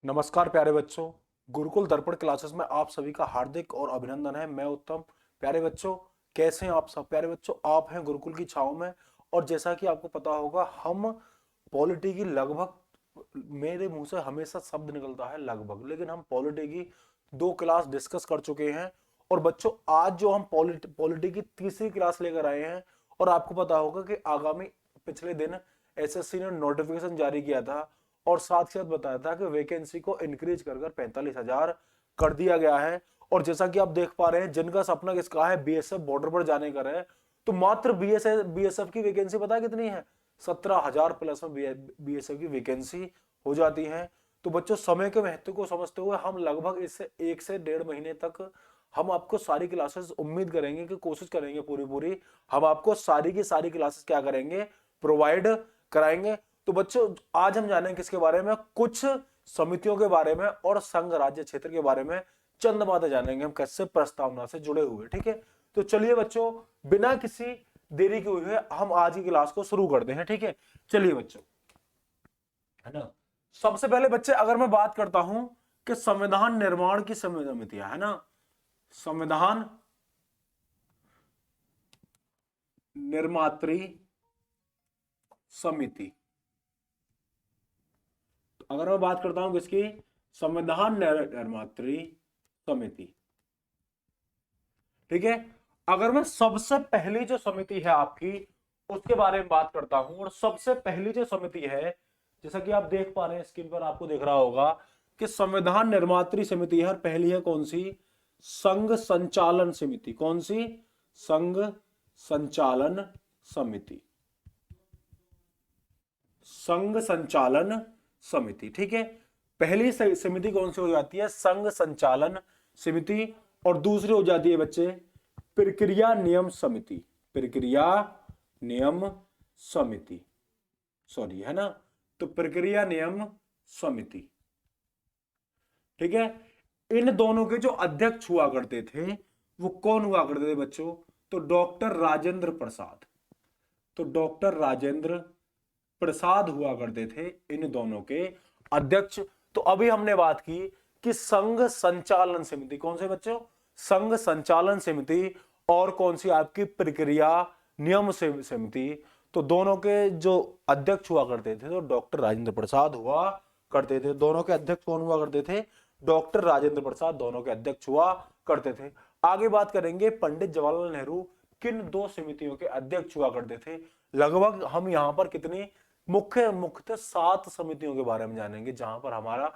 नमस्कार प्यारे बच्चों। गुरुकुल दर्पण क्लासेस में आप सभी का हार्दिक और अभिनंदन है। मैं उत्तम। प्यारे बच्चों, कैसे हैं आप सब? प्यारे बच्चों, आप हैं गुरुकुल की छाव में। और जैसा कि आपको पता होगा, हम पॉलिटी की लगभग, मेरे मुंह से हमेशा शब्द निकलता है लगभग, लेकिन हम पॉलिटी की 2 क्लास डिस्कस कर चुके हैं। और बच्चों, आज जो हम पॉलिटी की तीसरी क्लास लेकर आए हैं, और आपको पता होगा कि आगामी पिछले दिन एसएससी ने नोटिफिकेशन जारी किया था और साथ ही साथ बताया था कि वैकेंसी को इंक्रीज कर 45,000 कर दिया गया है। और जैसा कि आप देख पा रहे हैं, जिनका सपना किसका है, बीएसएफ बॉर्डर पर जाने का है, तो मात्र बीएसएफ की वैकेंसी पता है कितनी है? 17,000 प्लस में बीएसएफ की वैकेंसी हो जाती है। तो बच्चों, समय के महत्व को समझते हुए हम लगभग इससे 1 से 1.5 महीने तक हम आपको सारी क्लासेस, उम्मीद करेंगे कि कोशिश करेंगे पूरी पूरी, हम आपको सारी की सारी क्लासेस क्या करेंगे, प्रोवाइड कराएंगे। तो बच्चों, आज हम जानेंगे किसके बारे में, कुछ समितियों के बारे में और संघ राज्य क्षेत्र के बारे में चंद बातें जानेंगे हम कैसे प्रस्तावना से जुड़े हुए। ठीक है, तो चलिए बच्चों, बिना किसी देरी के हुए हम आज की क्लास को शुरू करते हैं। ठीक है, चलिए बच्चों, है ना। सबसे पहले बच्चे, अगर मैं बात करता हूं कि संविधान निर्माण की समितियां, है ना, संविधान निर्मात्री समिति। अगर मैं बात करता हूं किसकी, संविधान निर्मात्री समिति। ठीक है, अगर मैं सबसे पहली जो समिति है आपकी, उसके बारे में बात करता हूं, और सबसे पहली जो समिति है, जैसा कि आप देख पा रहे हैं स्क्रीन पर, आपको दिख रहा होगा कि संविधान निर्मात्री समिति है। और पहली है कौन सी? संघ संचालन समिति। कौन सी? संघ संचालन समिति। संघ संचालन समिति। ठीक है, पहली समिति कौन सी हो जाती है? संघ संचालन समिति। और दूसरी हो जाती है बच्चे प्रक्रिया नियम समिति। प्रक्रिया नियम समिति, सॉरी, है ना। तो प्रक्रिया नियम समिति। ठीक है, इन दोनों के जो अध्यक्ष हुआ करते थे वो कौन हुआ करते थे बच्चों? तो डॉक्टर राजेंद्र प्रसाद। तो डॉक्टर राजेंद्र प्रसाद हुआ करते थे इन दोनों के अध्यक्ष। तो अभी हमने बात की कि संघ संचालन समिति, कौन से बच्चों? संघ संचालन समिति। और कौन सी आपकी? प्रक्रिया नियम समिति। तो दोनों के जो अध्यक्ष हुआ करते थे तो डॉक्टर राजेंद्र प्रसाद हुआ करते थे। दोनों के अध्यक्ष कौन हुआ करते थे? डॉक्टर राजेंद्र प्रसाद दोनों के अध्यक्ष हुआ करते थे। आगे बात करेंगे पंडित जवाहरलाल नेहरू किन 2 समितियों के अध्यक्ष हुआ करते थे। लगभग हम यहां पर कितनी मुख्य 7 समितियों के बारे में जानेंगे, जहां पर हमारा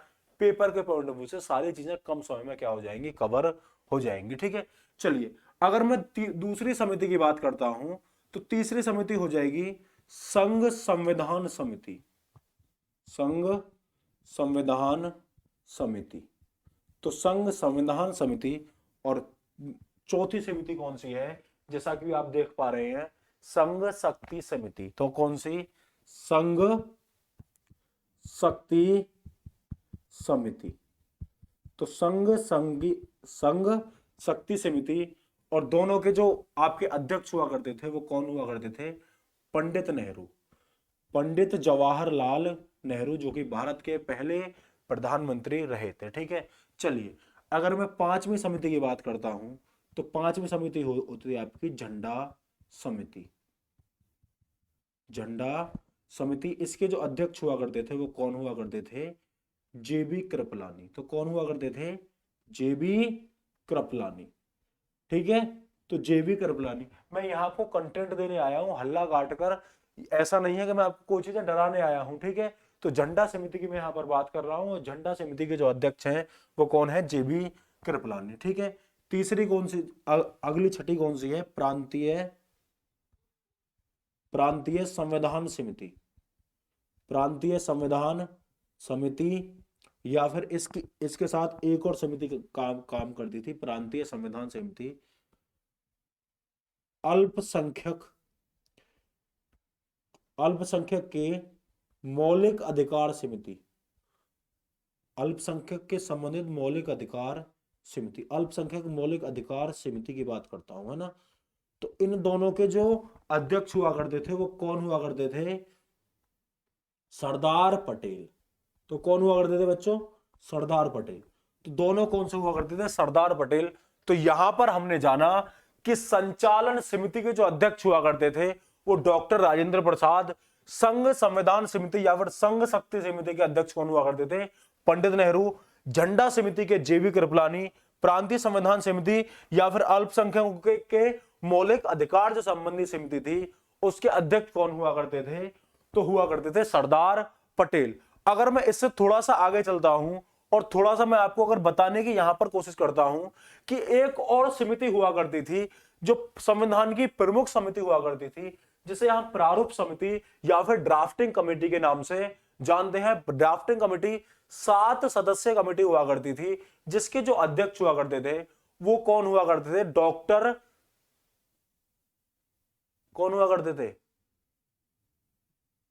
पेपर के पॉइंट ऑफ व्यू से सारी चीजें कम समय में क्या हो जाएंगी, कवर हो जाएंगी। ठीक है, चलिए, अगर मैं दूसरी समिति की बात करता हूं, तो तीसरी समिति हो जाएगी संघ संविधान समिति। संघ संविधान समिति। तो संघ संविधान समिति। और चौथी समिति कौन सी है? जैसा कि आप देख पा रहे हैं, संघ शक्ति समिति। तो कौन सी? संघ शक्ति समिति। तो संघ शक्ति समिति। और दोनों के जो आपके अध्यक्ष हुआ करते थे वो कौन हुआ करते थे? पंडित नेहरू, पंडित जवाहरलाल नेहरू, जो कि भारत के पहले प्रधानमंत्री रहे थे। ठीक है, चलिए, अगर मैं पांचवी समिति की बात करता हूं, तो पांचवी समिति होती है आपकी झंडा समिति। झंडा समिति। इसके जो अध्यक्ष हुआ करते थे वो कौन हुआ करते थे? जेबी कृपलानी। तो कौन हुआ करते थे? जेबी कृपलानी। ठीक है, तो जेबी कृपलानी। मैं यहाँ आपको कंटेंट देने आया हूं, हल्ला काट कर। ऐसा नहीं है कि मैं आपको कोई चीजें डराने आया हूं। ठीक है, तो झंडा समिति की मैं यहाँ पर बात कर रहा हूँ। झंडा समिति के जो अध्यक्ष हैं वो कौन है? जेबी कृपलानी। ठीक है, तीसरी कौन सी, अगली छठी कौन सी है? प्रांतीय प्रांतीय संविधान समिति। प्रांतीय संविधान समिति। या फिर इसके साथ एक और समिति काम करती थी, प्रांतीय संविधान समिति। अल्पसंख्यक अल्पसंख्यक के मौलिक अधिकार समिति। अल्पसंख्यक के संबंधित मौलिक अधिकार समिति। अल्पसंख्यक मौलिक अधिकार समिति की बात करता हूं, है ना। तो इन दोनों के जो अध्यक्ष हुआ करते थे वो कौन हुआ करते थे? सरदार पटेल। तो कौन हुआ करते थे बच्चों? सरदार पटेल। तो दोनों कौन से हुआ करते थे? सरदार पटेल। तो यहां पर हमने जाना कि संचालन समिति के जो अध्यक्ष हुआ करते थे वो डॉक्टर राजेंद्र प्रसाद, संघ संविधान समिति या फिर संघ शक्ति समिति के अध्यक्ष कौन हुआ करते थे? पंडित नेहरू। झंडा समिति के जेबी कृपलानी, प्रांतीय संविधान समिति या फिर अल्पसंख्यकों के मौलिक अधिकार जो संबंधी समिति थी उसके अध्यक्ष कौन हुआ करते थे? तो हुआ करते थे सरदार पटेल। अगर मैं इससे थोड़ा सा आगे चलता हूं और थोड़ा सा मैं आपको अगर बताने की यहां पर कोशिश करता हूं कि एक और समिति हुआ करती थी जो संविधान की प्रमुख समिति हुआ करती थी, जिसे हम प्रारूप समिति या फिर ड्राफ्टिंग कमेटी के नाम से जानते हैं। ड्राफ्टिंग कमेटी 7 सदस्यीय कमेटी हुआ करती थी जिसके जो अध्यक्ष हुआ करते थे वो कौन हुआ करते थे? डॉक्टर कौन हुआ करते थे?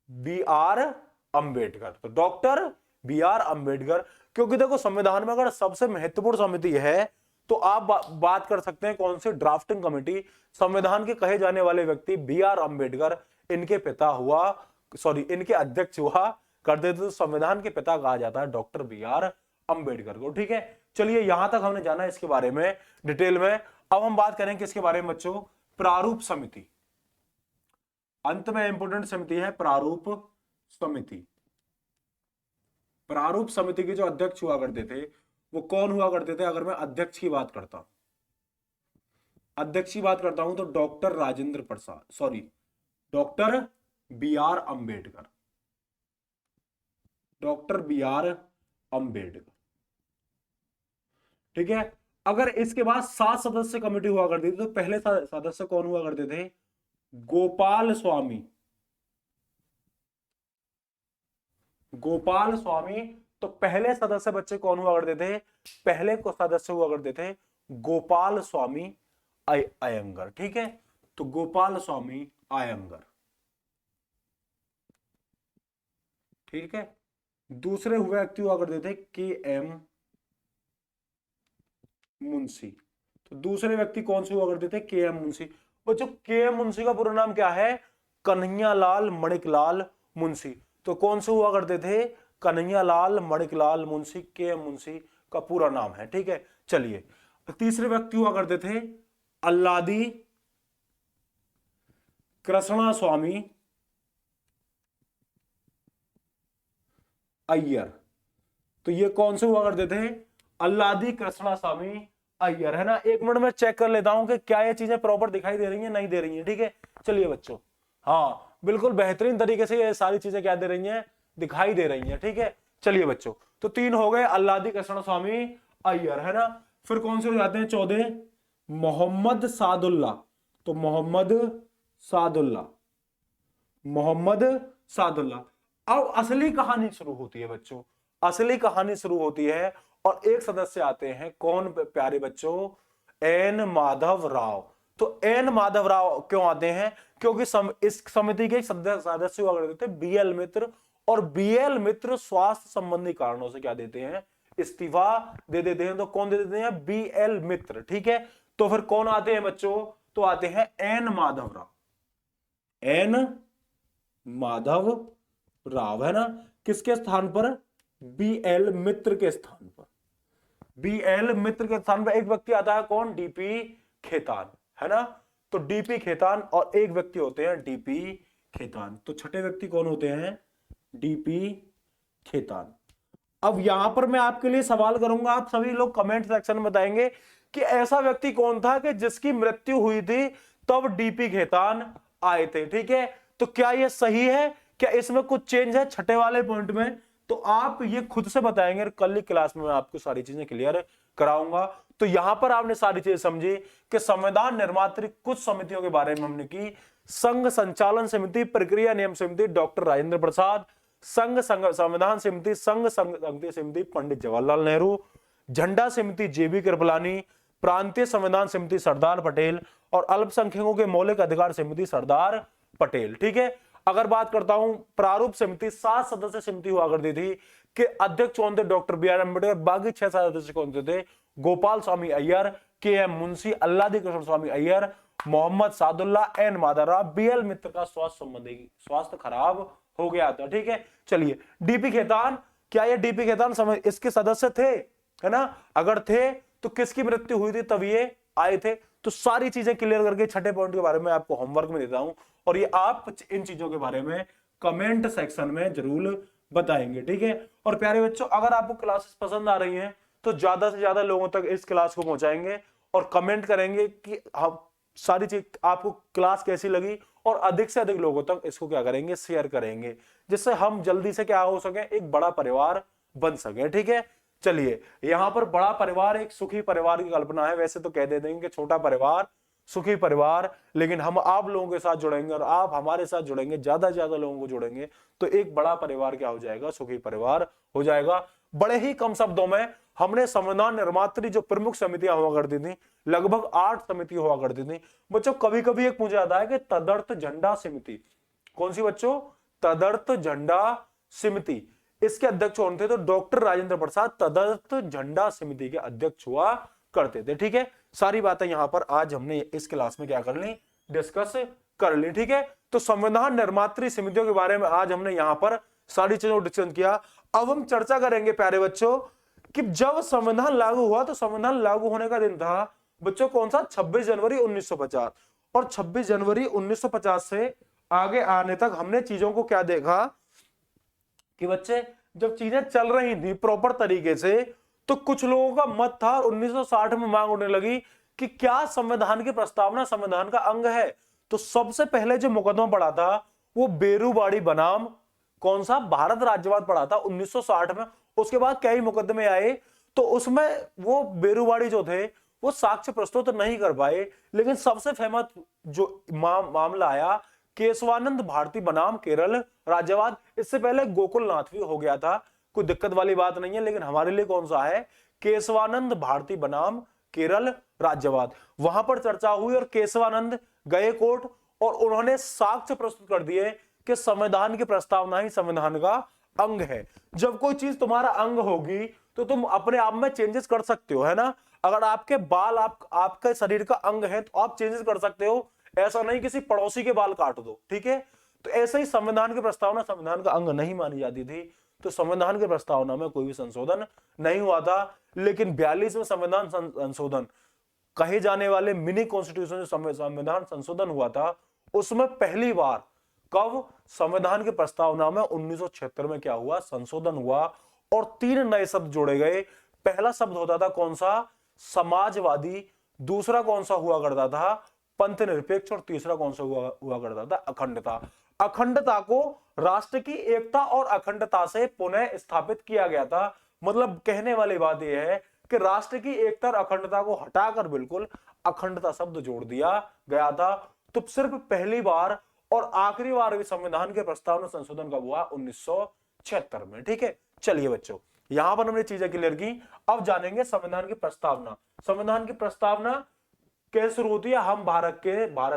B R Ambedkar. तो डॉक्टर बी आर अंबेडकर। क्योंकि देखो संविधान में अगर सबसे महत्वपूर्ण समिति है तो आप बात कर सकते हैं कौन सी? Drafting committee. संविधान के कहे जाने वाले व्यक्ति बी आर अंबेडकर, इनके पिता हुआ इनके अध्यक्ष हुआ करते थे। तो संविधान के पिता कहा जाता है डॉक्टर बी आर अंबेडकर को। ठीक है, चलिए यहां तक हमने जाना इसके बारे में डिटेल में। अब हम बात करें किसके बारे में बच्चों? प्रारूप समिति। अंत में इंपोर्टेंट समिति है प्रारूप समिति। प्रारूप समिति के जो अध्यक्ष हुआ करते थे वो कौन हुआ करते थे? अगर मैं अध्यक्ष की बात करता हूं तो doctor Rajendra Prasad, doctor B R Ambedkar. Doctor B R Ambedkar. ठीक है, अगर इसके बाद 7 सदस्य कमेटी हुआ करती थी तो पहले सदस्य कौन हुआ करते थे? गोपाल स्वामी। गोपाल स्वामी। तो पहले सदस्य बच्चे कौन हुआ करते थे? पहले को सदस्य हुआ करते थे गोपाल स्वामी अयंगर। ठीक है, तो गोपाल स्वामी अयंगर। ठीक है, दूसरे हुए व्यक्ति हुआ करते थे के एम मुंशी। तो दूसरे व्यक्ति कौन से हुआ करते थे? के एम मुंशी। बच्चों के एम मुंशी का पूरा नाम क्या है? कन्हैयालाल मणिकलाल मुंशी। तो कौन से हुआ करते थे? कन्हैयालाल मणिकलाल मुंशी। के एम मुंशी का पूरा नाम है। ठीक है, चलिए तीसरे व्यक्ति हुआ करते थे अल्लादी कृष्णा स्वामी अय्यर। तो ये कौन से हुआ करते थे? अल्लादी कृष्णा स्वामी अय्यर, है ना। एक मिनट में चेक कर लेता हूं कि क्या ये चीजें प्रॉपर दिखाई दे रही हैं, नहीं दे रही हैं। ठीक है, चलिए बच्चों, हाँ बिल्कुल बेहतरीन तरीके से ये सारी चीजें क्या दे रही हैं? दिखाई दे रही हैं। ठीक है, चलिए बच्चों, तो 3 हो गए अल्लादी कृष्ण स्वामी अय्यर, है ना। फिर कौन से हो जाते हैं? 14 मोहम्मद सादुल्ला। तो मोहम्मद सादुल्ला। अब असली कहानी शुरू होती है बच्चों, असली कहानी शुरू होती है और एक सदस्य आते हैं। कौन प्यारे बच्चों? एन माधव राव। तो एन माधव राव क्यों आते हैं? क्योंकि इस समिति के सदस्य हुआ करते थे बीएल मित्र, और बीएल मित्र स्वास्थ्य संबंधी कारणों से क्या देते हैं? इस्तीफा दे देते हैं। तो कौन दे देते हैं? बीएल मित्र। ठीक है, तो फिर कौन आते हैं बच्चों? तो आते हैं एन माधव राव। एन माधव राव, है ना। किसके स्थान पर? बीएल मित्र के स्थान पर। बीएल मित्र के स्थान पर एक व्यक्ति आता है, कौन? डीपी खेतान, है ना। तो डीपी खेतान और एक व्यक्ति होते हैं डीपी खेतान। तो छठे व्यक्ति कौन होते हैं? डीपी खेतान। अब यहां पर मैं आपके लिए सवाल करूंगा, आप सभी लोग कमेंट सेक्शन में बताएंगे कि ऐसा व्यक्ति कौन था कि जिसकी मृत्यु हुई थी तब डीपी खेतान आए थे। ठीक है, तो क्या यह सही है? क्या इसमें कुछ चेंज है छठे वाले पॉइंट में? तो आप ये खुद से बताएंगे, कल की क्लास में मैं आपको सारी चीजें क्लियर कराऊंगा। तो यहां पर आपने सारी चीजें समझी कि संविधान निर्मात्री कुछ समितियों के बारे में हमने की। संघ संचालन समिति, प्रक्रिया नियम समिति डॉक्टर राजेंद्र प्रसाद, संघ संविधान समिति, संघ संघ समिति पंडित जवाहरलाल नेहरू, झंडा समिति जेबी कृपलानी, प्रांतीय संविधान समिति सरदार पटेल, और अल्पसंख्यकों के मौलिक अधिकार समिति सरदार पटेल। ठीक है, अगर बात करता हूं प्रारूप समिति 7 सदस्य समिति हुआ करती थी कि अध्यक्ष कौन थे? Doctor B R Ambedkar. बाकी 6 सदस्य कौन थे? Gopal Swami Ayyar, K M Munshi, Alladi Krishna Swami Ayyar, Mohammad Saadulla, N Madhavrao. B L Mitra का स्वास्थ्य खराब हो गया था। ठीक है, चलिए डीपी खेतान क्या ये डीपी खैतान इसके सदस्य थे, है ना? अगर थे तो किसकी मृत्यु हुई थी तब ये आए थे? तो सारी चीजें क्लियर करके छठे पॉइंट के बारे में आपको होमवर्क में देता हूं, और ये आप इन चीजों के बारे में कमेंट सेक्शन में जरूर बताएंगे, ठीक है? और प्यारे बच्चों, अगर आपको क्लासेस पसंद आ रही हैं तो ज्यादा से ज्यादा लोगों तक इस क्लास को पहुंचाएंगे और कमेंट करेंगे कि हम सारी चीज आपको क्लास कैसी लगी, और अधिक से अधिक लोगों तक इसको क्या करेंगे, शेयर करेंगे, जिससे हम जल्दी से क्या हो सके, एक बड़ा परिवार बन सके, ठीक है? चलिए, यहां पर बड़ा परिवार एक सुखी परिवार की कल्पना है। वैसे तो कह देते हैं कि छोटा परिवार सुखी परिवार, लेकिन हम आप लोगों के साथ जुड़ेंगे और आप हमारे साथ जुड़ेंगे, ज्यादा से ज्यादा लोगों को जुड़ेंगे तो एक बड़ा परिवार क्या हो जाएगा, सुखी परिवार हो जाएगा। बड़े ही कम शब्दों में हमने संविधान निर्मात्री जो प्रमुख समितियां हुआ करती थी, लगभग 8 समिति हुआ करती थी। बच्चों कभी कभी एक पूछा जाता है कि तदर्थ झंडा समिति कौन सी? बच्चों तदर्थ झंडा समिति, इसके अध्यक्ष कौन थे? तो डॉक्टर राजेंद्र प्रसाद तदर्थ झंडा समिति के अध्यक्ष हुआ करते थे, ठीक है? सारी बातें यहां पर आज हमने इस क्लास में क्या कर ली, डिस्कस कर ली, ठीक है? तो संविधान निर्मात्री समितियों के बारे में आज हमने यहां पर सारी चीजों को डिस्कस किया। अब हम चर्चा करेंगे प्यारे बच्चों कि जब संविधान लागू हुआ, तो संविधान लागू होने का दिन था बच्चों कौन सा? 26 जनवरी 1950। और 26 जनवरी 1950 से आगे आने तक हमने चीजों को क्या देखा कि बच्चे जब चीजें चल रही थी प्रॉपर तरीके से, तो कुछ लोगों का मत था, 1960 में मांग उठने लगी कि क्या संविधान की प्रस्तावना संविधान का अंग है? तो सबसे पहले जो मुकदमा पड़ा था वो बेरूबाड़ी बनाम कौन सा? भारत राज्यवाद पड़ा था 1960 में। उसके बाद कई मुकदमे आए, तो उसमें वो बेरूबाड़ी जो थे वो साक्ष्य प्रस्तुत नहीं कर पाए, लेकिन सबसे फेमस जो मामला आया केशवानंद भारती बनाम केरल राज्यवाद। इससे पहले गोकुलनाथ भी हो गया था, कोई दिक्कत वाली बात नहीं है, लेकिन हमारे लिए कौन सा है? केशवानंद भारती बनाम केरल राज्यवाद। वहां पर चर्चा हुई और केशवानंद गए कोर्ट और उन्होंने साक्ष्य प्रस्तुत कर दिए कि संविधान की प्रस्तावना ही संविधान का अंग है। जब कोई चीज तुम्हारा अंग होगी तो तुम अपने आप में चेंजेस कर सकते हो, है ना? अगर आपके बाल आपके शरीर का अंग है तो आप चेंजेस कर सकते हो, ऐसा नहीं किसी पड़ोसी के बाल काट दो, ठीक है? तो ऐसे ही संविधान की प्रस्तावना संविधान का अंग नहीं मानी जाती थी, तो संविधान की प्रस्तावना में कोई भी संशोधन नहीं हुआ था। लेकिन 42 में संविधान संशोधन कहे जाने वाले मिनी कॉन्स्टिट्यूशन जो संविधान संशोधन हुआ था, उसमें पहली बार कब? संविधान की प्रस्तावना में 1976 में क्या हुआ? संशोधन हुआ और 3 नए शब्द जोड़े गए। पहला शब्द होता था कौन सा? समाजवादी। दूसरा कौन सा हुआ करता था? पंथ निरपेक्ष। और तीसरा कौन सा हुआ करता था? अखंडता। अखंडता को राष्ट्र की एकता और अखंडता से पुनः स्थापित किया गया था। मतलब कहने वाली बात यह है कि राष्ट्र की एकता और अखंडता को हटाकर बिल्कुल अखंडता शब्द जोड़ दिया गया था। तो सिर्फ पहली बार और आखिरी बार भी संविधान के प्रस्तावना संशोधन कब हुआ? 1976 में, ठीक है? चलिए बच्चों, यहां पर हमने चीजें क्लियर की। अब जानेंगे संविधान की प्रस्तावना। संविधान की प्रस्तावना कैसे शुरू होती है? हम भारत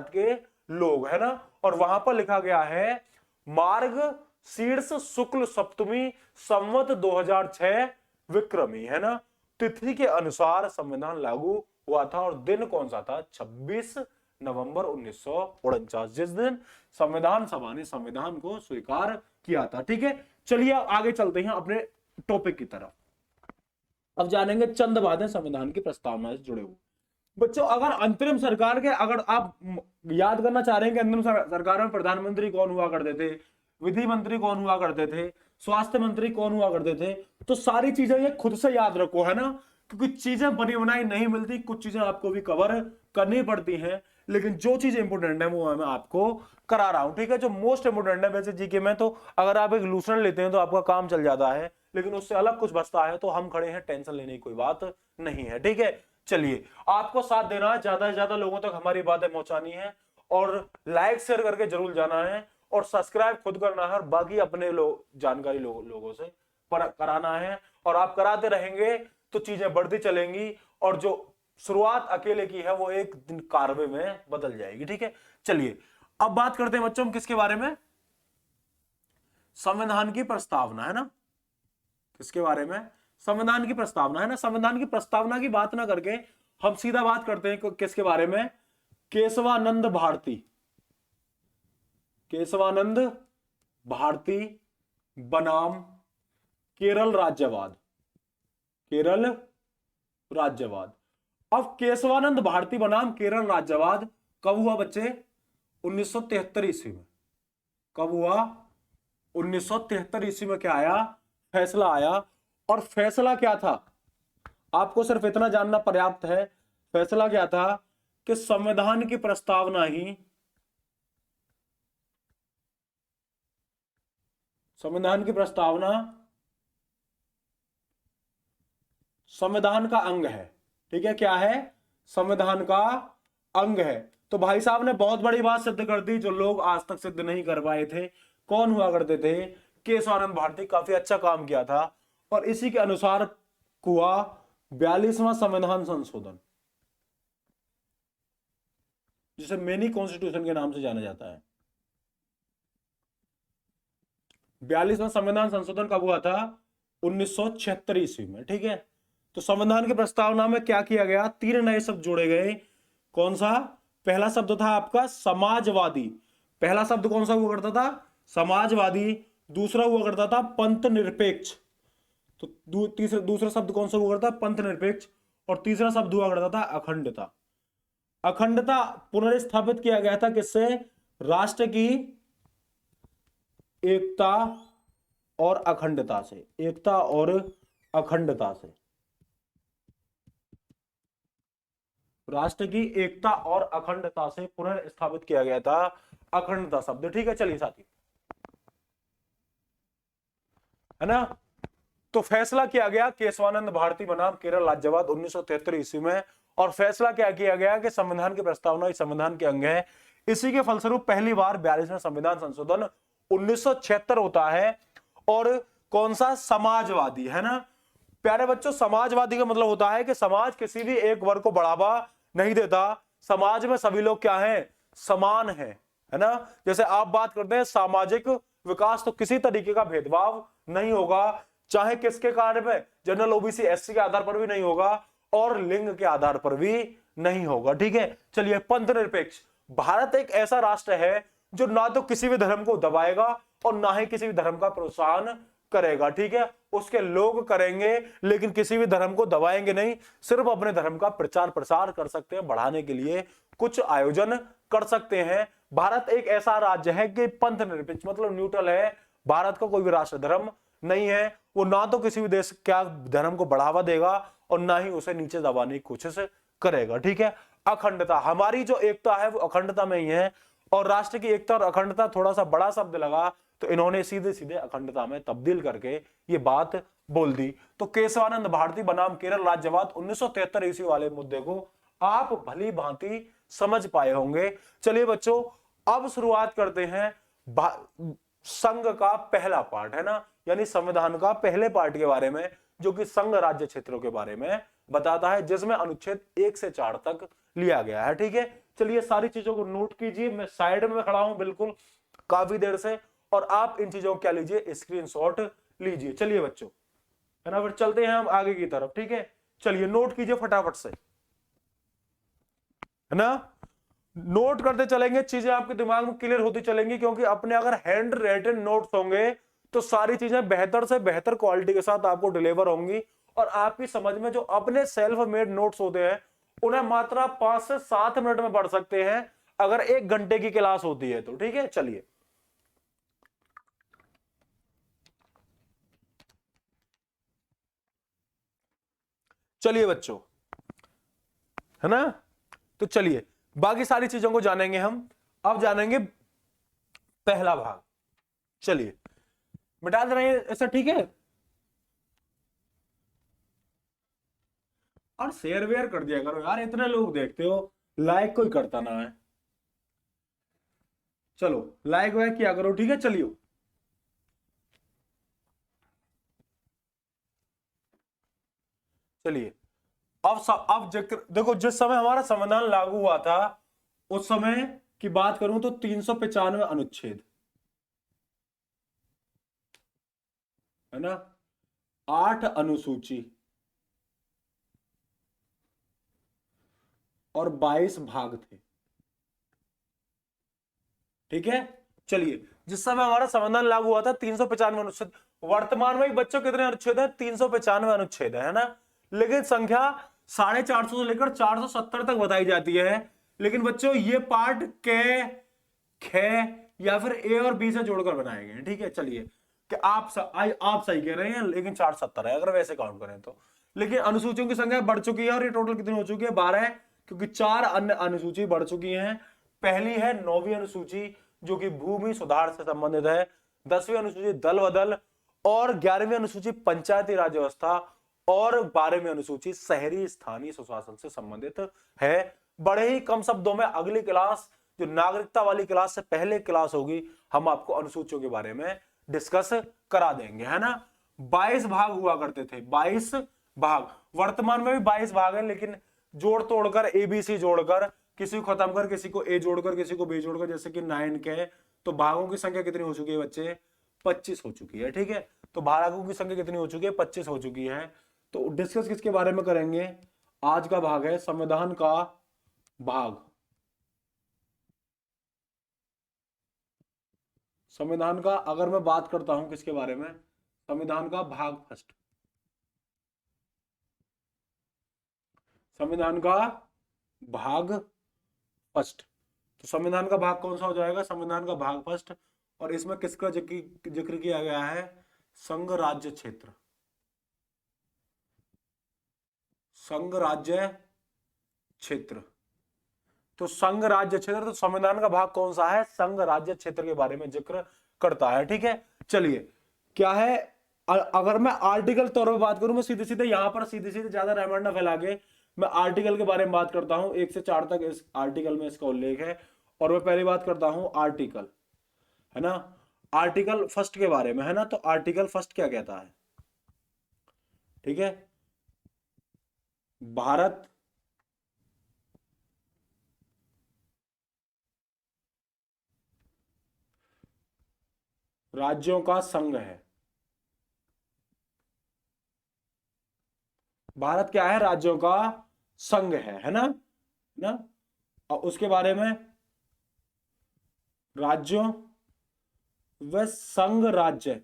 के लोग, है ना? और वहां पर लिखा गया है मार्ग शीर्ष शुक्ल सप्तमी संवत 2006 विक्रमी, है ना? तिथि के अनुसार संविधान लागू हुआ था और दिन कौन सा था? 26 नवंबर 1949, जिस दिन संविधान सभा ने संविधान को स्वीकार किया था, ठीक है? चलिए आगे चलते हैं अपने टॉपिक की तरफ। अब जानेंगे चंद बातें संविधान की प्रस्तावना से जुड़े हुए। बच्चों अगर अंतरिम सरकार के अगर आप याद करना चाह रहे हैं कि अंतरिम सरकार में प्रधानमंत्री कौन हुआ करते थे, विधि मंत्री कौन हुआ करते थे, स्वास्थ्य मंत्री कौन हुआ करते थे, तो सारी चीजें ये खुद से याद रखो, है ना? क्योंकि चीजें बनी बनाई नहीं मिलती, कुछ चीजें आपको भी कवर करनी पड़ती हैं, लेकिन जो चीज इंपोर्टेंट है वो मैं आपको करा रहा हूं, ठीक है? जो मोस्ट इंपोर्टेंट है। वैसे जीके में तो अगर आप एक लूसरन लेते हैं तो आपका काम चल जाता है, लेकिन उससे अलग कुछ बचता है तो हम खड़े हैं, टेंशन लेने की कोई बात नहीं है, ठीक है? चलिए, आपको साथ देना है, ज्यादा से ज्यादा लोगों तक हमारी बातें पहुंचानी है और लाइक शेयर करके जरूर जाना है और सब्सक्राइब खुद करना है और बाकी अपने जानकारी लोगों से कराना है। और आप कराते रहेंगे तो चीजें बढ़ती चलेंगी और जो शुरुआत अकेले की है वो एक दिन कारवे में बदल जाएगी, ठीक है? चलिए अब बात करते हैं बच्चों किसके बारे में? संविधान की प्रस्तावना, है ना? किसके बारे में? संविधान की प्रस्तावना, है ना? संविधान की प्रस्तावना की बात ना करके हम सीधा बात करते हैं किसके बारे में? केशवानंद भारती। केशवानंद भारती बनाम केरल राज्यवाद, केरल राज्यवाद। अब केशवानंद भारती बनाम केरल राज्यवाद कब हुआ बच्चे? 1973 ईस्वी में। कब हुआ? 1973 ईस्वी में क्या आया? फैसला आया। और फैसला क्या था? आपको सिर्फ इतना जानना पर्याप्त है। फैसला क्या था कि संविधान की प्रस्तावना ही संविधान की प्रस्तावना संविधान का अंग है। ठीक है, क्या है? संविधान का अंग है। तो भाई साहब ने बहुत बड़ी बात सिद्ध कर दी जो लोग आज तक सिद्ध नहीं कर पाए थे। कौन हुआ करते थे? केशवानंद भारती। काफी अच्छा काम किया था। और इसी के अनुसार हुआ 42वां संविधान संशोधन, जिसे मिनी कॉन्स्टिट्यूशन के नाम से जाना जाता है। 42वां संविधान संशोधन कब हुआ था? 1976 ईस्वी में। ठीक है, तो संविधान की प्रस्तावना में क्या किया गया? 3 नए शब्द जोड़े गए। कौन सा? पहला शब्द था आपका समाजवादी। पहला शब्द कौन सा हुआ करता था? समाजवादी। दूसरा हुआ करता था पंथ निरपेक्ष। तो दूसरा शब्द कौन सा हुआ करता? पंथ निरपेक्ष। और तीसरा शब्द हुआ करता था अखंडता। अखंडता पुनर्स्थापित किया गया था किससे? राष्ट्र की एकता और अखंडता से। एकता और अखंडता से। राष्ट्र की एकता और अखंडता से पुनर्स्थापित किया गया था अखंडता शब्द। ठीक है, चलिए साथी, है ना? तो फैसला किया गया केशवानंद भारती बनाम केरल राज्यवाद 1973 ईस्वी में। और फैसला क्या किया गया कि संविधान की प्रस्तावना संविधान के अंग है। इसी के फलस्वरूप पहली बार 42वां संविधान संशोधन 1976 होता है। और कौन सा? समाजवादी, है ना प्यारे बच्चों? समाजवादी का मतलब होता है कि समाज किसी भी एक वर्ग को बढ़ावा नहीं देता। समाज में सभी लोग क्या हैं? समान है ना? जैसे आप बात करते हैं सामाजिक विकास, तो किसी तरीके का भेदभाव नहीं होगा, चाहे किसके कार्य में, जनरल, ओबीसी, एससी के आधार पर भी नहीं होगा और लिंग के आधार पर भी नहीं होगा। ठीक है, चलिए, पंथ निरपेक्ष। भारत एक ऐसा राष्ट्र है जो ना तो किसी भी धर्म को दबाएगा और ना ही किसी भी धर्म का प्रोत्साहन करेगा। ठीक है, उसके लोग करेंगे लेकिन किसी भी धर्म को दबाएंगे नहीं, सिर्फ अपने धर्म का प्रचार प्रसार कर सकते हैं, बढ़ाने के लिए कुछ आयोजन कर सकते हैं। भारत एक ऐसा राज्य है कि पंथ निरपेक्ष मतलब न्यूट्रल है। भारत का कोई भी राष्ट्र धर्म नहीं है। वो ना तो किसी भी देश क्या धर्म को बढ़ावा देगा और ना ही उसे नीचे दबाने की कोशिश करेगा। ठीक है, अखंडता, हमारी जो एकता है वो अखंडता में ही है। और राष्ट्र की एकता और अखंडता थोड़ा सा बड़ा शब्द लगा तो इन्होंने सीधे सीधे अखंडता में तब्दील करके ये बात बोल दी। तो केशवानंद भारती बनाम केरल राज्यवाद 1973 ईस्वी वाले मुद्दे को आप भली भांति समझ पाए होंगे। चलिए बच्चों, अब शुरुआत करते हैं संघ का पहला पार्ट, है ना, यानी संविधान का पहले पार्ट के बारे में, जो कि संघ राज्य क्षेत्रों के बारे में बताता है, जिसमें अनुच्छेद 1 से 4 तक लिया गया है। ठीक है, चलिए सारी चीजों को नोट कीजिए। मैं साइड में खड़ा हूं बिल्कुल काफी देर से, और आप इन चीजों को क्या लीजिए? स्क्रीनशॉट लीजिए। चलिए बच्चों, है ना, फिर चलते हैं हम आगे की तरफ। ठीक है, चलिए नोट कीजिए फटाफट से, है ना, नोट करते चलेंगे, चीजें आपके दिमाग में क्लियर होती चलेंगी। क्योंकि अपने अगर हैंड रिटन नोट्स होंगे तो सारी चीजें बेहतर से बेहतर क्वालिटी के साथ आपको डिलीवर होंगी। और आपकी समझ में जो अपने सेल्फ मेड नोट्स होते हैं उन्हें मात्र 5 से 7 मिनट में पढ़ सकते हैं अगर 1 घंटे की क्लास होती है तो। ठीक है, चलिए, चलिए बच्चों, है ना, तो चलिए बाकी सारी चीजों को जानेंगे हम। अब जानेंगे पहला भाग। चलिए मिटा दे रहे हैं ऐसा, ठीक है, और शेयर वेयर कर दिया करो यार, इतने लोग देखते हो, लाइक कोई करता ना है। चलो लाइक वाइक किया करो, ठीक है। चलिए चलिए, अब देखो, जिस समय हमारा संविधान लागू हुआ था उस समय की बात करूं तो 395 अनुच्छेद, है ना, 8 अनुसूची और 22 भाग थे। ठीक है, चलिए, जिस समय हमारा संविधान लागू हुआ था 395 अनुच्छेद वर्तमान में बच्चों कितने अनुच्छेद है? 395 अनुच्छेद है ना, लेकिन संख्या 450 से लेकर 470 तक बताई जाती है। लेकिन बच्चों ये पार्ट के, ख या फिर ए और बी से जोड़कर बनाए गए हैं, ठीक है। चलिए कि आप सही कह रहे हैं, लेकिन 470 है अगर वैसे काउंट करें तो। लेकिन अनुसूचियों की संख्या बढ़ चुकी है, और ये टोटल कितनी हो चुकी है? 12, क्योंकि 4 अन्य अनुसूची बढ़ चुकी हैं। पहली है 9वीं अनुसूची जो कि भूमि सुधार से संबंधित है, 10वीं अनुसूची दल बदल, और 11वीं अनुसूची पंचायती राज व्यवस्था, और 12वीं अनुसूची शहरी स्थानीय सुशासन से संबंधित है। बड़े ही कम शब्दों में अगली क्लास जो नागरिकता वाली क्लास से पहले क्लास होगी, हम आपको अनुसूचियों के बारे में डिस्कस करा देंगे, है ना। 22 भाग हुआ करते थे, 22 भाग। वर्तमान में भी 22 भाग है, लेकिन जोड़ तोड़कर, एबीसी जोड़कर, किसी को खत्म कर, किसी को ए जोड़कर, किसी को बी जोड़कर, जैसे कि 9 के, तो भागों की संख्या कितनी हो चुकी है बच्चे? 25 हो चुकी है, ठीक है। तो भागों की संख्या कितनी हो चुकी है? 25 हो चुकी है। तो डिस्कस किसके बारे में करेंगे? आज का भाग है संविधान का भाग। संविधान का अगर मैं बात करता हूं किसके बारे में? संविधान का भाग फर्स्ट। संविधान का भाग फर्स्ट। तो संविधान का भाग कौन सा हो जाएगा? संविधान का भाग फर्स्ट। और इसमें किसका जिक्र किया गया है? संघ राज्य क्षेत्र। संघ राज्य क्षेत्र। तो संघ राज्य क्षेत्र, तो संविधान का भाग कौन सा है? संघ राज्य क्षेत्र के बारे में जिक्र करता है, ठीक है। चलिए क्या है, अगर मैं आर्टिकल तौर पर बात करूं, मैं सीधे सीधे यहां पर सीधे सीधे ज्यादा रामायण ना फैला के मैं आर्टिकल के बारे में बात करता हूं। 1 से 4 तक इस आर्टिकल में इसका उल्लेख है। और मैं पहली बात करता हूं आर्टिकल, है ना, आर्टिकल फर्स्ट के बारे में, है ना। तो आर्टिकल फर्स्ट क्या कहता है? ठीक है, भारत राज्यों का संघ है। भारत क्या है? राज्यों का संघ है ना, ना। और उसके बारे में राज्यों व संघ राज्य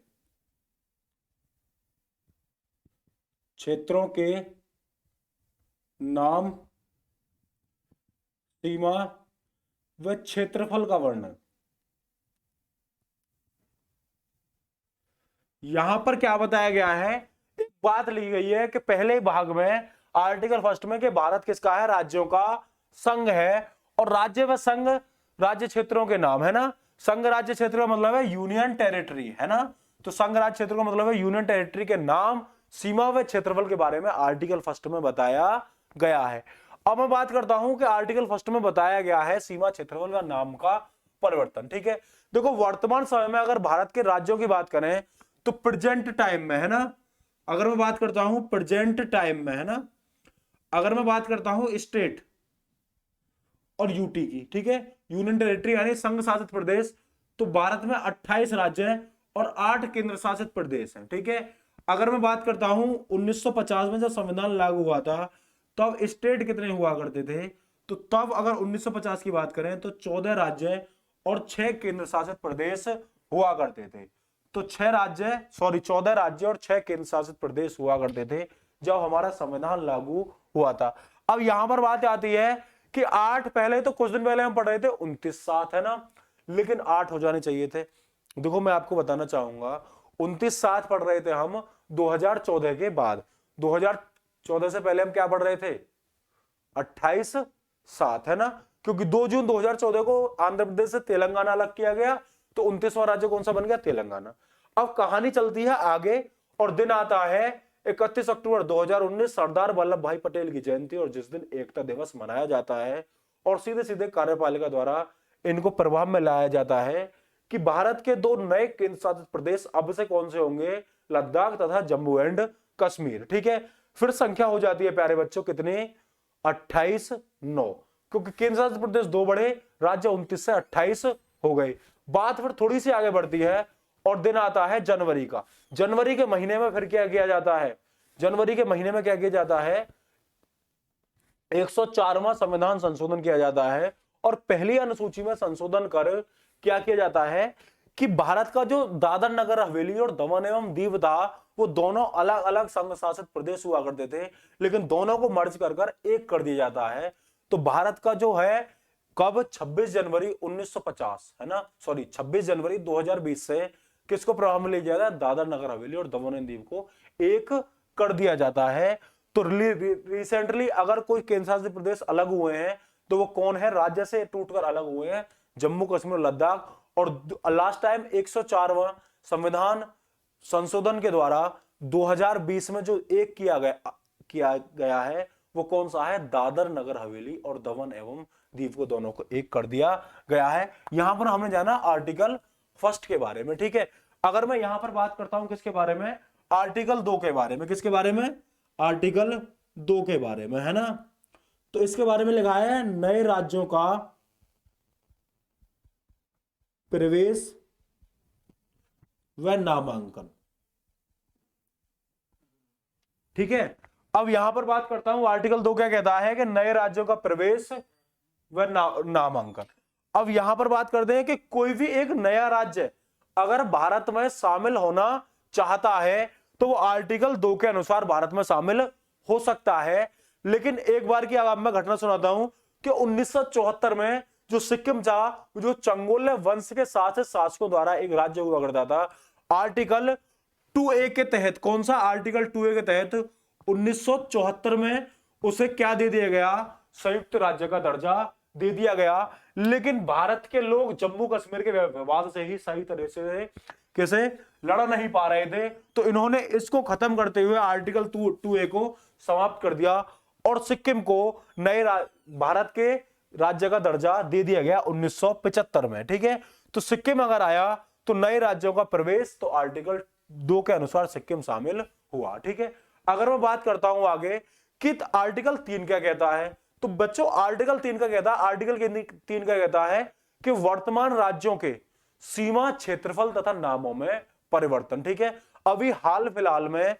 क्षेत्रों के नाम, सीमा व क्षेत्रफल का वर्णन। यहां पर क्या बताया गया है? एक बात ली गई है कि पहले भाग में आर्टिकल फर्स्ट में कि भारत किसका है? राज्यों का संघ है। और राज्य व संघ राज्य क्षेत्रों के नाम, है ना। संघ राज्य क्षेत्र का मतलब है यूनियन टेरिटरी, है ना। तो संघ राज्य क्षेत्र का मतलब है यूनियन टेरिटरी के नाम, सीमा व क्षेत्रफल के बारे में आर्टिकल फर्स्ट में बताया गया है। अब मैं बात करता हूं कि आर्टिकल फर्स्ट में बताया गया है सीमा, क्षेत्रफल व नाम का परिवर्तन, ठीक है। देखो वर्तमान समय में अगर भारत के राज्यों की बात करें तो प्रेजेंट टाइम में, है ना, अगर मैं बात करता हूं प्रेजेंट टाइम में, है ना, अगर मैं बात करता हूं स्टेट और यूटी की, ठीक है, यूनियन टेरिटरी यानी संघ शासित प्रदेश, तो भारत में 28 राज्य हैं और 8 केंद्र शासित प्रदेश हैं, ठीक है। अगर मैं बात करता हूं 1950 में जब संविधान लागू हुआ था तब स्टेट कितने हुआ करते थे? तो तब अगर 1950 की बात करें तो 14 राज्य और 6 केंद्र शासित प्रदेश हुआ करते थे। तो 14 राज्य और 6 केंद्र शासित प्रदेश हुआ करते थे जब हमारा संविधान लागू हुआ था। अब यहां पर बात आती है कि 8, पहले तो कुछ दिन पहले हम पढ़ रहे थे 29/7, है ना, लेकिन 8 हो जाने चाहिए थे। देखो मैं आपको बताना चाहूंगा, 29/7 पढ़ रहे थे हम 2014 के बाद। 2014 से पहले हम क्या पढ़ रहे थे? 28/7, है ना, क्योंकि 2 जून 2014 को आंध्र प्रदेश से तेलंगाना अलग किया गया, तो 29वां राज्य कौन सा बन गया? तेलंगाना। अब कहानी चलती है आगे और दिन आता है 31 अक्टूबर 2019, सरदार वल्लभ भाई पटेल की जयंती, और जिस दिन एकता दिवस मनाया जाता है और सीधे सीधे कार्यपालिका द्वारा इनको प्रभाव में लाया जाता है कि भारत के 2 नए केंद्र शासित प्रदेश अब से कौन से होंगे? लद्दाख तथा जम्मू एंड कश्मीर, ठीक है। फिर संख्या हो जाती है प्यारे बच्चों कितने? 28/9, क्योंकि केंद्र शासित प्रदेश 2 बढ़े, राज्य 29 से 28 हो गए। बात फिर थोड़ी सी आगे बढ़ती है और दिन आता है जनवरी का। जनवरी के महीने में फिर क्या किया जाता है? जनवरी के महीने में क्या किया जाता है? 104वां संविधान संशोधन किया जाता है और पहली अनुसूची में संशोधन कर क्या किया जाता है कि भारत का जो दादर नगर हवेली और दमन एवं दीव था, वो दोनों अलग अलग संघ शासित प्रदेश हुआ करते थे, लेकिन दोनों को मर्ज कर एक कर दिया जाता है। तो भारत का जो है कब 26 जनवरी 1950 है ना, सॉरी 26 जनवरी 2020 से किसको प्रभाव में ले जाया जाता है, दादर नगर हवेली और दमन एवं दीव को एक कर दिया जाता है। तो रिसेंटली अगर कोई केंद्र शासित प्रदेश अलग हुए हैं तो वो कौन है, राज्य से टूटकर अलग हुए हैं, जम्मू कश्मीर और लद्दाख। और लास्ट टाइम 104वां संविधान संशोधन के द्वारा 2020 में जो एक किया गया है वो कौन सा है, दादर नगर हवेली और दमन एवं दीव को दोनों को एक कर दिया गया है। यहां पर हमने जाना आर्टिकल फर्स्ट के बारे में, ठीक है। अगर मैं यहां पर बात करता हूं किसके बारे में, आर्टिकल 2 के बारे में, किसके बारे में, आर्टिकल 2 के बारे में, है ना। तो इसके बारे में लिखा है नए राज्यों का प्रवेश व नामांकन, ठीक है। अब यहां पर बात करता हूं आर्टिकल 2 क्या कहता है कि नए राज्यों का प्रवेश व नामांकन। अब यहां पर बात करते हैं कि कोई भी एक नया राज्य अगर भारत में शामिल होना चाहता है तो वो आर्टिकल 2 के अनुसार भारत में शामिल हो सकता है। लेकिन एक बार की अब मैं घटना सुनाता हूं कि 1974 में जो सिक्किम था, जो चंगोल वंश के शासकों द्वारा एक राज्य हुआ करता था, आर्टिकल 2A के तहत, कौन सा, आर्टिकल 2A के तहत 1974 में उसे क्या दे दिया गया, संयुक्त राज्य का दर्जा दे दिया गया। लेकिन भारत के लोग जम्मू कश्मीर के विवाद से ही सही तरह से कैसे लड़ नहीं पा रहे थे, तो इन्होंने इसको खत्म करते हुए आर्टिकल 2A को समाप्त कर दिया और सिक्किम को नए भारत के राज्य का दर्जा दे दिया गया 1975 में, ठीक है। तो सिक्किम अगर आया तो नए राज्यों का प्रवेश, तो आर्टिकल 2 के अनुसार सिक्किम शामिल हुआ, ठीक है। अगर मैं बात करता हूं आगे कि आर्टिकल 3 क्या कहता है, तो बच्चों आर्टिकल 3 का कहता है, आर्टिकल 3 का कहता है कि वर्तमान राज्यों के सीमा, क्षेत्रफल तथा नामों में परिवर्तन, ठीक है। अभी हाल फिलहाल में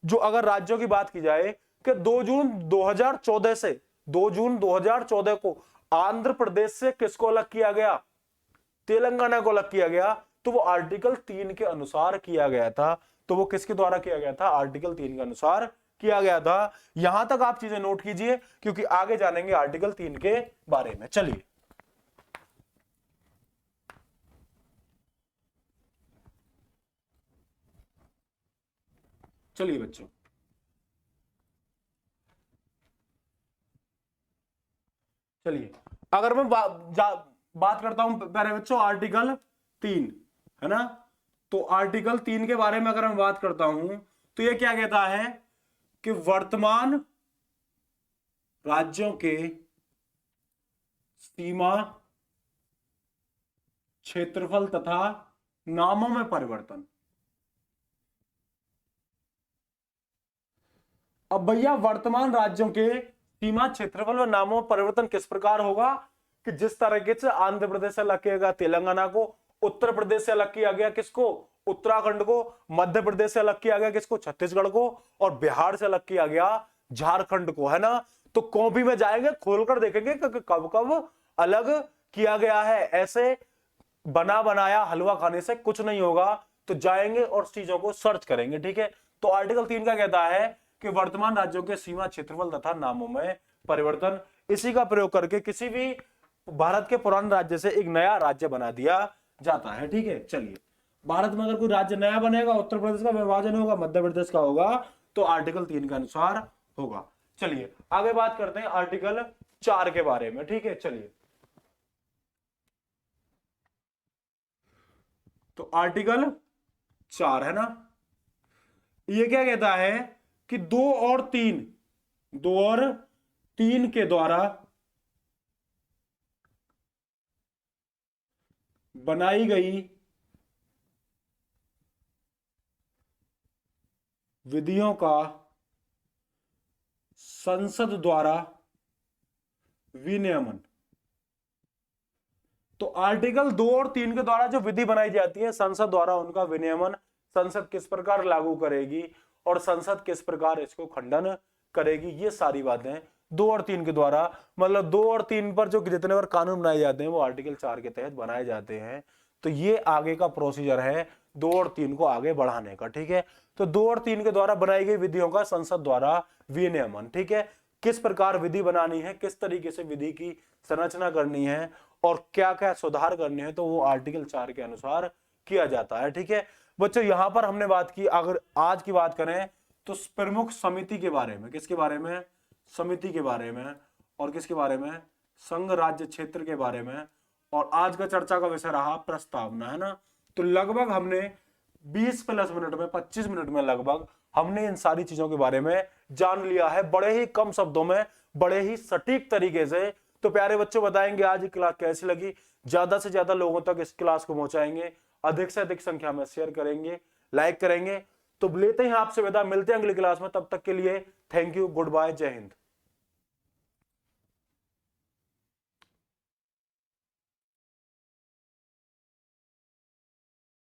जो अगर राज्यों की बात की जाए कि 2 जून 2014 से 2 जून 2014 को आंध्र प्रदेश से किसको अलग किया गया, तेलंगाना को अलग किया गया, तो वो आर्टिकल 3 के अनुसार किया गया था। तो वो किसके द्वारा किया गया था, आर्टिकल 3 के अनुसार किया गया था। यहां तक आप चीजें नोट कीजिए क्योंकि आगे जानेंगे आर्टिकल 3 के बारे में। चलिए चलिए बच्चों, चलिए अगर मैं बात करता हूं पहले बच्चों आर्टिकल 3, है ना। तो आर्टिकल 3 के बारे में अगर मैं बात करता हूं तो ये क्या कहता है कि वर्तमान राज्यों के सीमा, क्षेत्रफल तथा नामों में परिवर्तन। अब भैया वर्तमान राज्यों के सीमा, क्षेत्रफल व नामों में परिवर्तन किस प्रकार होगा कि जिस तरीके से आंध्र प्रदेश से अलग किया गया तेलंगाना को, उत्तर प्रदेश से अलग किया गया किसको, उत्तराखंड को, मध्य प्रदेश से अलग किया गया किसको, छत्तीसगढ़ को, और बिहार से अलग किया गया झारखंड को, है ना। तो कॉपी में जाएंगे खोलकर देखेंगे कि कब कब अलग किया गया है। ऐसे बना बनाया हलवा खाने से कुछ नहीं होगा, तो जाएंगे और चीजों को सर्च करेंगे, ठीक है। तो आर्टिकल 3 का कहता है कि वर्तमान राज्यों के सीमा, क्षेत्रफल तथा नामों में परिवर्तन, इसी का प्रयोग करके किसी भी भारत के पुराने राज्य से एक नया राज्य बना दिया जाता है, ठीक है। चलिए भारत में अगर कोई राज्य नया बनेगा, उत्तर प्रदेश का विभाजन होगा, मध्य प्रदेश का होगा, तो आर्टिकल 3 के अनुसार होगा। चलिए आगे बात करते हैं आर्टिकल 4 के बारे में, ठीक है। चलिए तो आर्टिकल 4 है ना, ये क्या कहता है कि 2 और 3 के द्वारा बनाई गई विधियों का संसद द्वारा विनियमन। तो आर्टिकल 2 और 3 के द्वारा जो विधि बनाई जाती है संसद द्वारा, उनका विनियमन संसद किस प्रकार लागू करेगी और संसद किस प्रकार इसको खंडन करेगी, ये सारी बातें 2 और 3 के द्वारा, मतलब 2 और 3 पर जो जितने बार कानून बनाए जाते हैं वो आर्टिकल 4 के तहत बनाए जाते हैं। तो ये आगे का प्रोसीजर है 2 और 3 को आगे बढ़ाने का। ठीक है, तो 2 और 3 के द्वारा बनाई गई विधियों का संसद द्वारा विनियमन। ठीक है, किस प्रकार विधि बनानी है, किस तरीके से विधि की संरचना करनी है और क्या क्या सुधार करने हैं, तो वो आर्टिकल 4 के अनुसार किया जाता है। ठीक है बच्चों, यहां पर हमने बात की, अगर आज की बात करें तो प्रमुख समिति के बारे में, किसके बारे में, समिति के बारे में, और किसके बारे में, संघ राज्य क्षेत्र के बारे में, और आज का चर्चा का विषय रहा प्रस्तावना, है ना। तो लगभग हमने 20 प्लस मिनट में, 25 मिनट में लगभग हमने इन सारी चीजों के बारे में जान लिया है, बड़े ही कम शब्दों में, बड़े ही सटीक तरीके से। तो प्यारे बच्चों, बताएंगे आज की क्लास कैसी लगी, ज्यादा से ज्यादा लोगों तक इस क्लास को पहुंचाएंगे, अधिक से अधिक संख्या में शेयर करेंगे, लाइक करेंगे। तो लेते हैं आपसे विदा, मिलते हैं अगली क्लास में, तब तक के लिए थैंक यू, गुड बाय, जय हिंद।